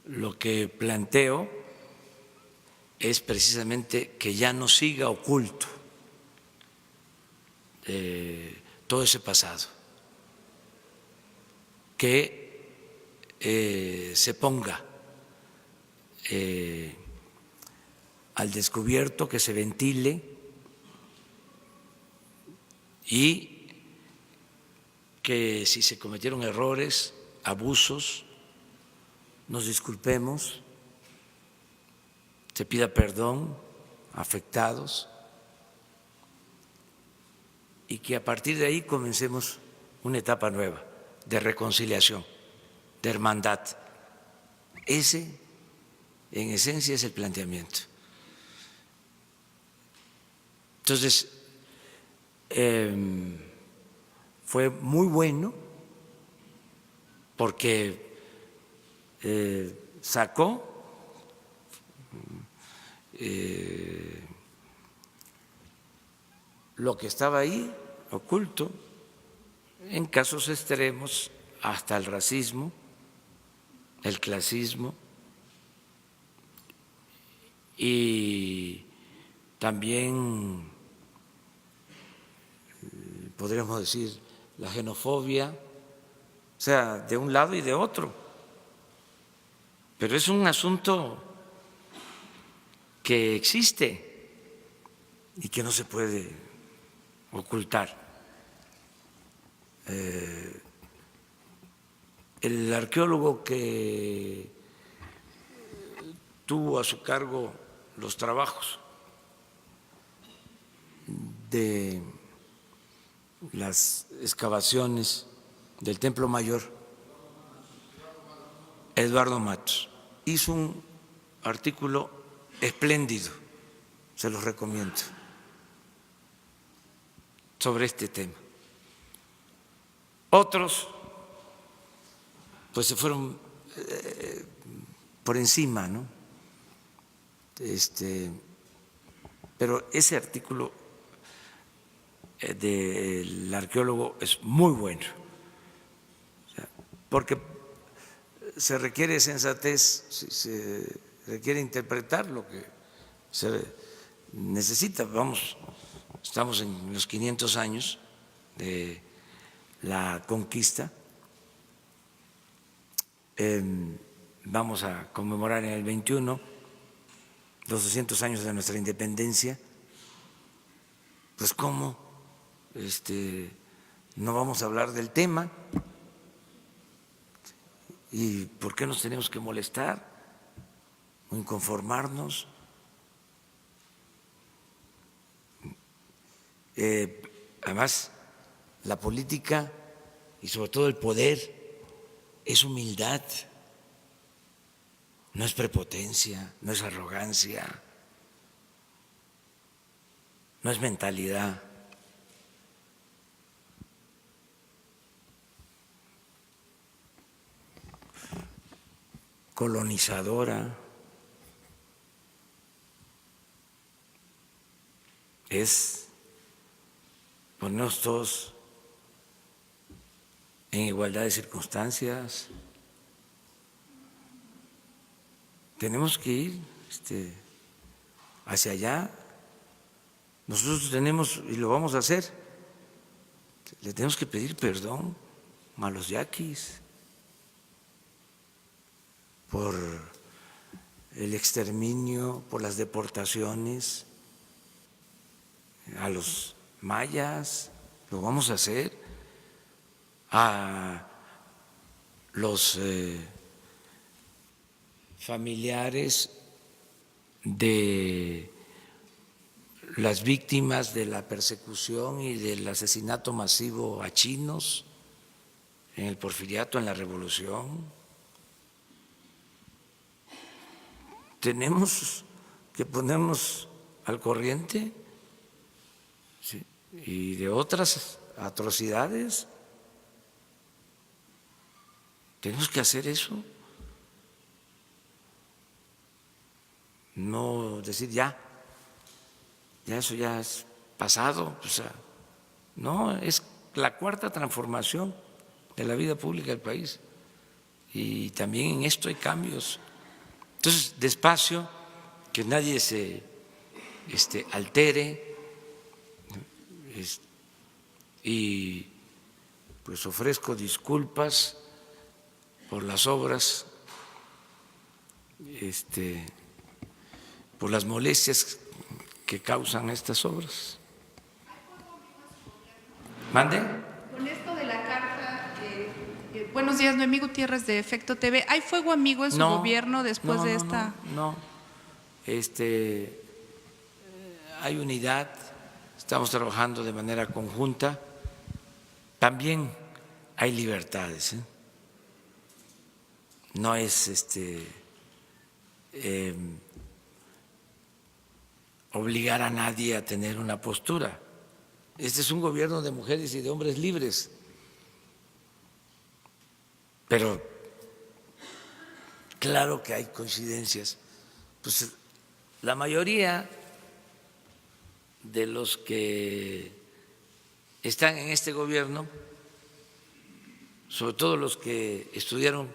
lo que planteo es precisamente que ya no siga oculto todo ese pasado, que se ponga al descubierto, que se ventile y que si se cometieron errores, abusos, nos disculpemos se pida perdón a afectados y que a partir de ahí comencemos una etapa nueva de reconciliación, de hermandad. Ese, en esencia, es el planteamiento. Entonces, fue muy bueno porque sacó lo que estaba ahí oculto, en casos extremos hasta el racismo, el clasismo y también podríamos decir la xenofobia, o sea, de un lado y de otro. Pero es un asunto que existe y que no se puede ocultar. El arqueólogo que tuvo a su cargo los trabajos de las excavaciones del Templo Mayor, Eduardo Matos, hizo un artículo espléndido, se los recomiendo, sobre este tema. Otros pues se fueron por encima, ¿no? Pero ese artículo del arqueólogo es muy bueno, porque se requiere sensatez, se requiere interpretar lo que se necesita. Estamos en los 500 años de la conquista, vamos a conmemorar en el 21 los 200 años de nuestra independencia. Pues ¿cómo no vamos a hablar del tema? ¿Y por qué nos tenemos que molestar o inconformarnos? Además, la política y sobre todo el poder es humildad, no es prepotencia, no es arrogancia, no es mentalidad. Colonizadora, es ponernos todos en igualdad de circunstancias. Tenemos que ir hacia allá. Nosotros tenemos, y lo vamos a hacer, le tenemos que pedir perdón a los yaquis por el exterminio, por las deportaciones, a los mayas, lo vamos a hacer, a los familiares de las víctimas de la persecución y del asesinato masivo a chinos en el Porfiriato, en la Revolución. Tenemos que ponernos al corriente, ¿sí?, y de otras atrocidades. Tenemos que hacer eso. No decir ya eso ya es pasado. O sea, no, es la cuarta transformación de la vida pública del país. Y también en esto hay cambios. Entonces, despacio, que nadie se altere, y pues ofrezco disculpas por las obras, por las molestias que causan estas obras. ¿Mande? Con esto de la carta, buenos días, Noemí Gutiérrez de Efecto TV. ¿Hay fuego amigo en su gobierno después de esta? No. Hay unidad, estamos trabajando de manera conjunta. También hay libertades, ¿eh? No es obligar a nadie a tener una postura. Este es un gobierno de mujeres y de hombres libres, pero claro que hay coincidencias. Pues la mayoría de los que están en este gobierno, sobre todo los que estudiaron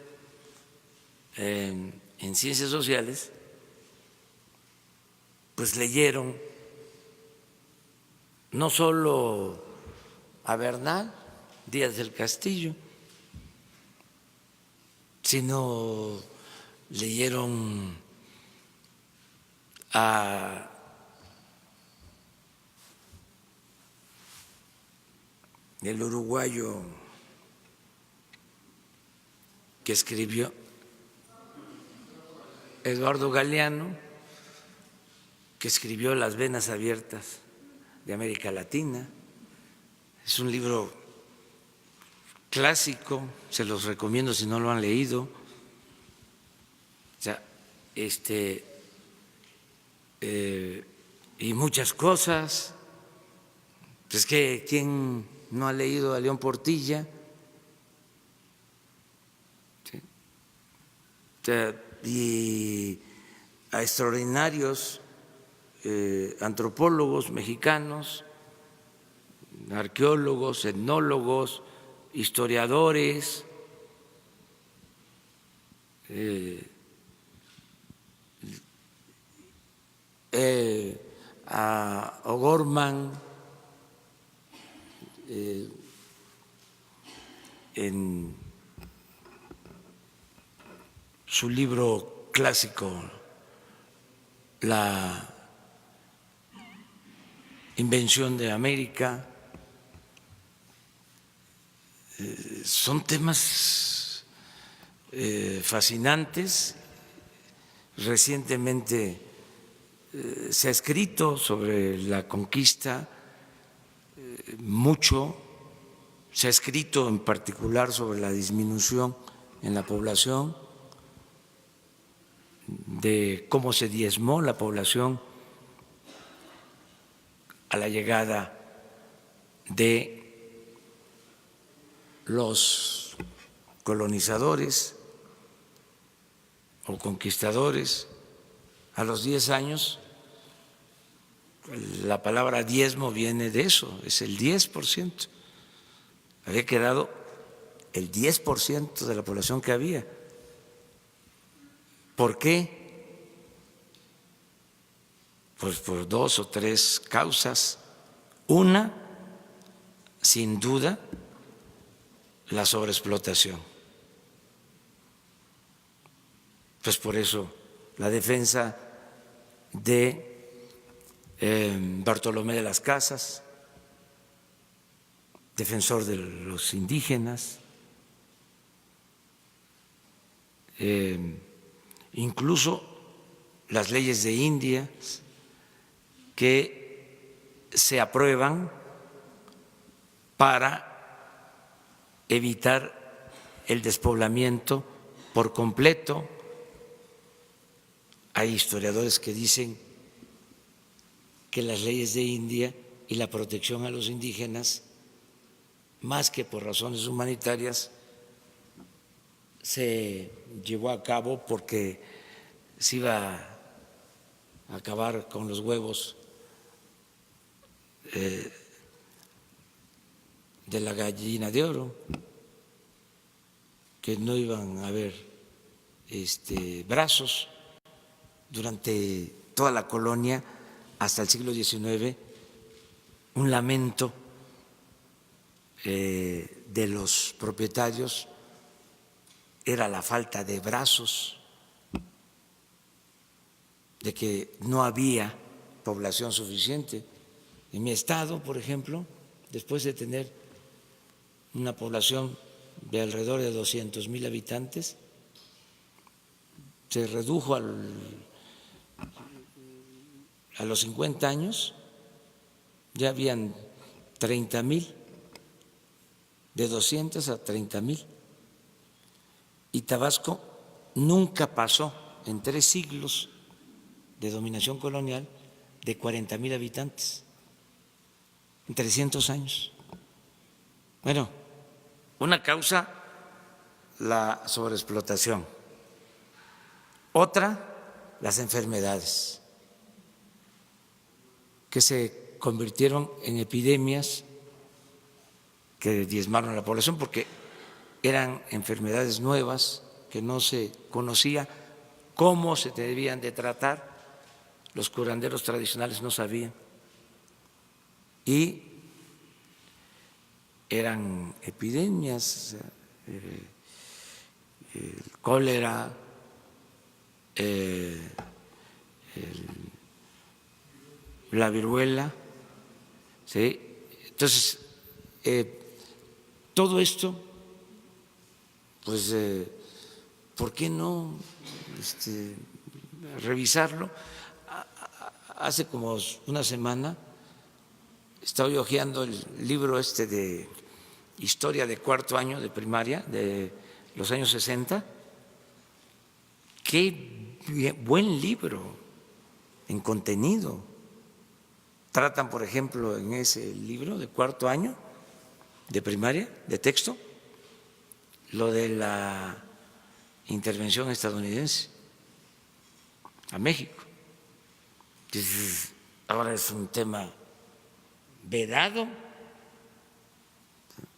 en ciencias sociales, pues leyeron no solo a Bernal Díaz del Castillo, sino leyeron a el uruguayo que escribió, Eduardo Galeano, que escribió Las venas abiertas de América Latina. Es un libro clásico, se los recomiendo si no lo han leído. O sea, y muchas cosas. Es que ¿quién no ha leído a León Portilla? ¿Sí? O sea, y a extraordinarios antropólogos mexicanos, arqueólogos, etnólogos, historiadores, a O'Gorman en su libro clásico La invención de América. Son temas fascinantes. Recientemente se ha escrito sobre la conquista mucho, se ha escrito en particular sobre la disminución en la población, de cómo se diezmó la población a la llegada de los colonizadores o conquistadores. A los 10 años, la palabra diezmo viene de eso, es el 10%. Había quedado el 10% de la población que había. ¿Por qué? Pues por 2 o 3 causas. Una, sin duda, la sobreexplotación. Pues por eso la defensa de Bartolomé de las Casas, defensor de los indígenas, incluso las leyes de Indias que se aprueban para evitar el despoblamiento por completo. Hay historiadores que dicen que las leyes de India y la protección a los indígenas, más que por razones humanitarias, se llevó a cabo porque se iba a acabar con los huevos de la gallina de oro, que no iban a haber brazos. Durante toda la colonia, hasta el siglo XIX, un lamento de los propietarios era la falta de brazos, de que no había población suficiente. En mi estado, por ejemplo, después de tener una población de alrededor de 200,000 habitantes, se redujo a los 50 años ya habían 30,000, de 200 a 30,000. Y Tabasco nunca pasó en 3 siglos de dominación colonial de 40,000 habitantes, en 300 años. Bueno, una causa, la sobreexplotación. Otra, las enfermedades, que se convirtieron en epidemias que diezmaron a la población porque eran enfermedades nuevas que no se conocía cómo se debían de tratar, los curanderos tradicionales no sabían y eran epidemias, el cólera, la viruela, ¿sí? Entonces, todo esto, pues, ¿por qué no revisarlo? Hace como una semana estaba yo hojeando el libro de historia de 4º año de primaria de los años 60. Qué buen libro en contenido. Tratan, por ejemplo, en ese libro de 4º año de primaria, de texto, lo de la intervención estadounidense a México. Entonces, ahora es un tema vedado,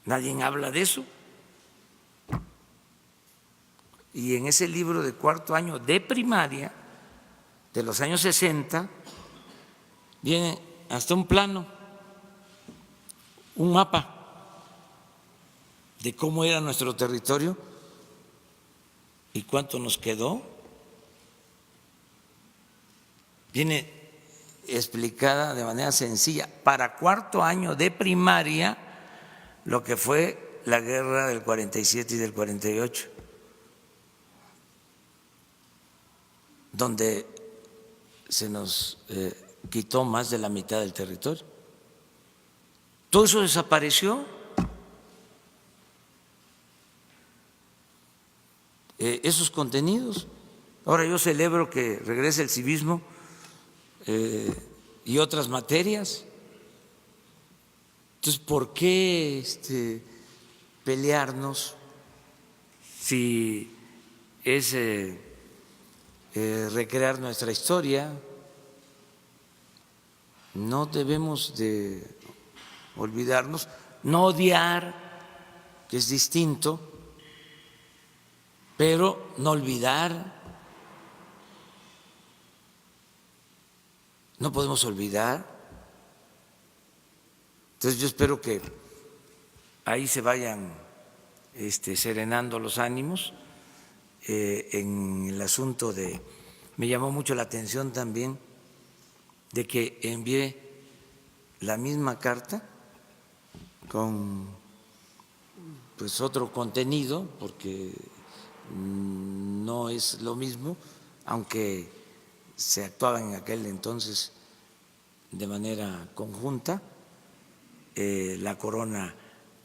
nadie habla de eso. Y en ese libro de 4º año de primaria, de los años 60, viene hasta un plano, un mapa de cómo era nuestro territorio y cuánto nos quedó. Viene explicada de manera sencilla para 4º año de primaria lo que fue la guerra del 47 y del 48, donde se nos quitó más de la mitad del territorio. Todo eso desapareció. Esos contenidos. Ahora yo celebro que regrese el civismo y otras materias. Entonces, ¿por qué pelearnos si es recrear nuestra historia? No debemos de olvidarnos, no odiar, que es distinto, pero no olvidar. No podemos olvidar. Entonces yo espero que ahí se vayan serenando los ánimos en el asunto de… Me llamó mucho la atención también de que envié la misma carta con pues otro contenido, porque no es lo mismo, aunque se actuaba en aquel entonces de manera conjunta, la corona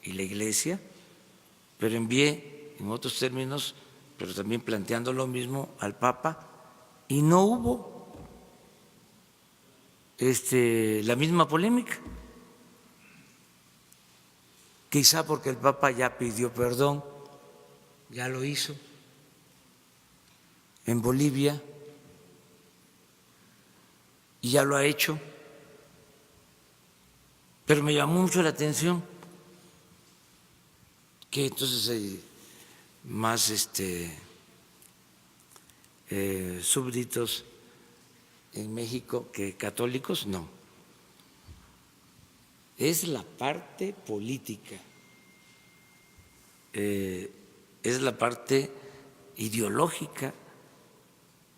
y la iglesia, pero envié en otros términos, pero también planteando lo mismo al Papa, y no hubo la misma polémica, quizá porque el Papa ya pidió perdón, ya lo hizo en Bolivia y ya lo ha hecho, pero me llamó mucho la atención que entonces hay más súbditos en México que católicos. No, es la parte política, es la parte ideológica.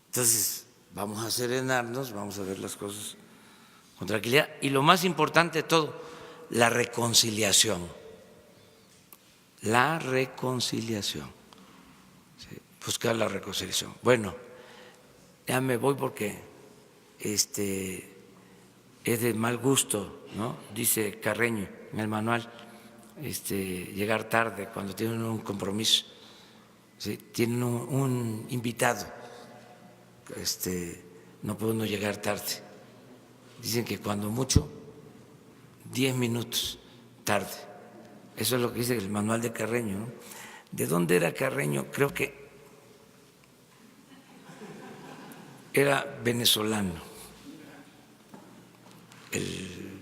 Entonces vamos a serenarnos, vamos a ver las cosas con tranquilidad y lo más importante de todo, la reconciliación. La reconciliación, ¿sí? Buscar la reconciliación. Bueno, ya me voy porque es de mal gusto, ¿no? Dice Carreño en el manual, llegar tarde cuando tienen un compromiso, ¿sí? Tienen un invitado, no puede uno llegar tarde. Dicen que cuando mucho, 10 minutos tarde. Eso es lo que dice el manual de Carreño, ¿no? ¿De dónde era Carreño? Creo que era venezolano, el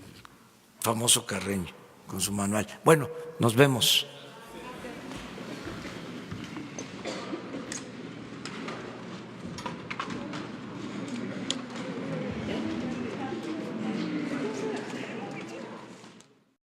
famoso Carreño, con su manual. Bueno, nos vemos.